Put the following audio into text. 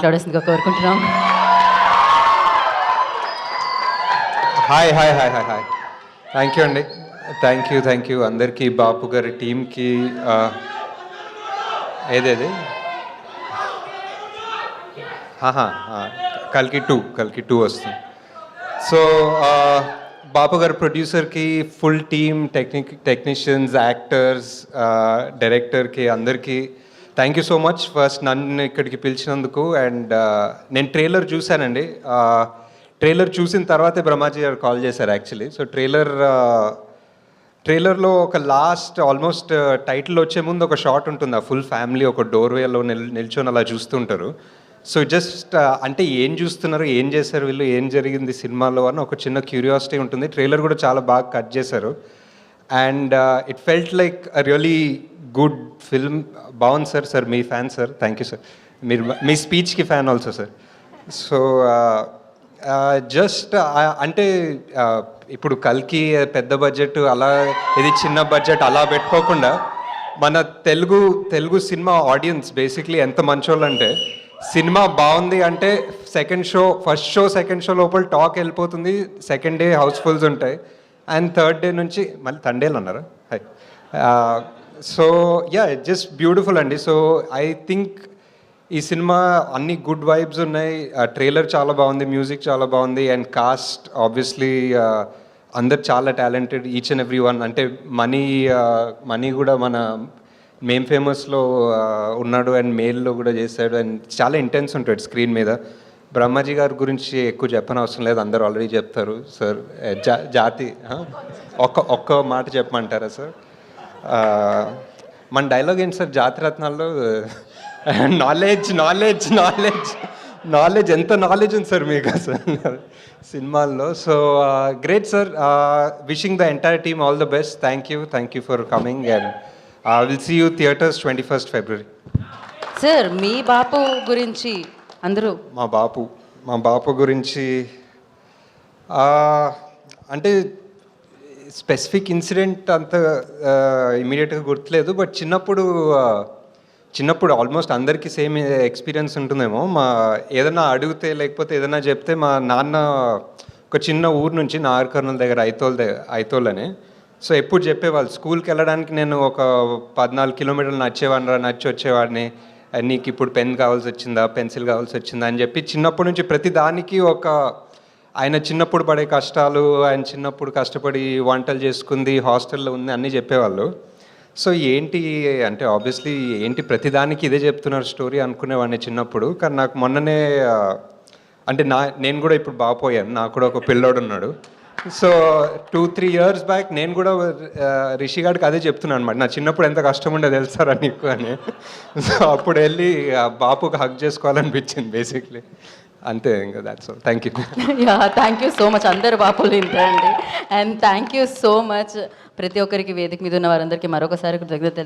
మాట్లాడాల్సిందిగా కోరుకుంటున్నాం. Hi hi hi hi hi thank you అండి. థ్యాంక్ యూ అందరికీ, బాపు గారి టీంకి. ఏదేది కల్కి టూ వస్తుంది. సో బాపు గారి ప్రొడ్యూసర్కి, ఫుల్ టీమ్, టెక్నీషియన్స్, యాక్టర్స్, డైరెక్టర్కి అందరికీ thank you so much. First నన్ను ఇక్కడికి పిలిచినందుకు. అండ్ నేను ట్రైలర్ చూశానండి. ట్రైలర్ చూసిన తర్వాతే బ్రహ్మాజీ గారు కాల్ చేశారు యాక్చువల్లీ. సో ట్రైలర్లో ఒక లాస్ట్ ఆల్మోస్ట్ టైటిల్ వచ్చే ముందు ఒక షాట్ ఉంటుంది. ఆ ఫుల్ ఫ్యామిలీ ఒక డోర్వేలో నిల్చొని అలా చూస్తుంటారు. సో జస్ట్ అంటే ఏం చూస్తున్నారు, ఏం చేశారు వీళ్ళు, ఏం జరిగింది సినిమాలో అని ఒక చిన్న క్యూరియాసిటీ ఉంటుంది. ట్రైలర్ కూడా చాలా బాగా కట్ చేశారు. And it felt like really good film. బాగుంది సార్. మీ fan sir. Thank you sir. మీరు మీ స్పీచ్కి fan also sir. So just అంటే ఇప్పుడు కల్కి పెద్ద బడ్జెట్ అలా, ఇది చిన్న బడ్జెట్ అలా పెట్టుకోకుండా మన తెలుగు సినిమా ఆడియన్స్ బేసిక్లీ ఎంత మంచోళ్ళు అంటే, సినిమా బాగుంది అంటే ఫస్ట్ షో సెకండ్ షో లోపల టాక్ వెళ్ళిపోతుంది. సెకండ్ డే హౌస్ఫుల్స్ ఉంటాయి. అండ్ థర్డ్ డే నుంచి మళ్ళీ తండేలు అన్నారా. High. So yeah, just beautiful అండి. సో ఐ థింక్ ఈ సినిమా అన్ని గుడ్ వైబ్స్ ఉన్నాయి. ట్రైలర్ చాలా బాగుంది, మ్యూజిక్ చాలా బాగుంది. అండ్ కాస్ట్ ఆబ్వియస్లీ అందరు చాలా talented, each and every one. అంటే మనీ కూడా మన మేమ్ ఫేమస్లో ఉన్నాడు, అండ్ మేల్లో కూడా చేశాడు. అండ్ చాలా ఇంటెన్స్ ఉంటాడు స్క్రీన్ మీద. బ్రహ్మాజీ గారి గురించి ఎక్కువ చెప్పనవసరం లేదు, అందరూ ఆల్రెడీ చెప్తారు. సార్ జాతి ఒక్క మాట చెప్పమంటారా సార్? మన డైలాగ్ ఏంటి సార్ జాతిరత్నాల్లో? నాలెడ్జ్ ఎంత నాలెడ్జ్ ఉంది సార్ మీకు అసలు సినిమాల్లో. So great sir. Wishing the entire team all the best. Thank you for coming. And will see you theatres 21st February. Sir మీ బాపు గురించి అందరూ మా బాపు గురించి అంటే స్పెసిఫిక్ ఇన్సిడెంట్ అంత ఇమీడియట్గా గుర్తులేదు. బట్ చిన్నప్పుడు ఆల్మోస్ట్ అందరికీ సేమ్ ఎక్స్పీరియన్స్ ఉంటుందేమో. ఏదైనా అడిగితే లేకపోతే ఏదైనా చెప్తే, మా నాన్న ఒక చిన్న ఊరు నుంచి నాగర్కర్నూల్ దగ్గర ఐతోల్ అని. సో ఎప్పుడు చెప్పేవాళ్ళు, స్కూల్కి వెళ్ళడానికి నేను ఒక 14 కిలోమీటర్లు నచ్చి వచ్చేవాడిని. నీకు ఇప్పుడు పెన్ కావాల్సి వచ్చిందా, పెన్సిల్ కావాల్సి వచ్చిందా అని చెప్పి చిన్నప్పటి నుంచి ప్రతి దానికి ఆయన చిన్నప్పుడు పడే కష్టాలు, ఆయన చిన్నప్పుడు కష్టపడి వంటలు చేసుకుంది, హాస్టల్లో ఉంది, అన్నీ చెప్పేవాళ్ళు. సో ఏంటి అంటే ఆబ్వియస్లీ ఏంటి ప్రతిదానికి ఇదే చెప్తున్నారు స్టోరీ అనుకునేవాడిని చిన్నప్పుడు. కానీ నాకు మొన్ననే అంటే నేను కూడా ఇప్పుడు బాపోయాను, నాకు కూడా ఒక పిల్లోడు ఉన్నాడు. సో 2-3 years బ్యాక్ నేను కూడా రిషి గారికి అదే చెప్తున్నాను అనమాట, నా చిన్నప్పుడు ఎంత కష్టం ఉండేది తెలుసారా నీకు అని. సో అప్పుడు వెళ్ళి బాపుకి హక్ చేసుకోవాలనిపించింది బేసిక్లీ. అంతే ఇంకా that's all. Thank you so much. అందరు బాపులు ఇంతండి. And thank you so much ప్రతి ఒక్కరికి, వేదిక మీద ఉన్న వారందరికీ మరొకసారి కృతజ్ఞతలు.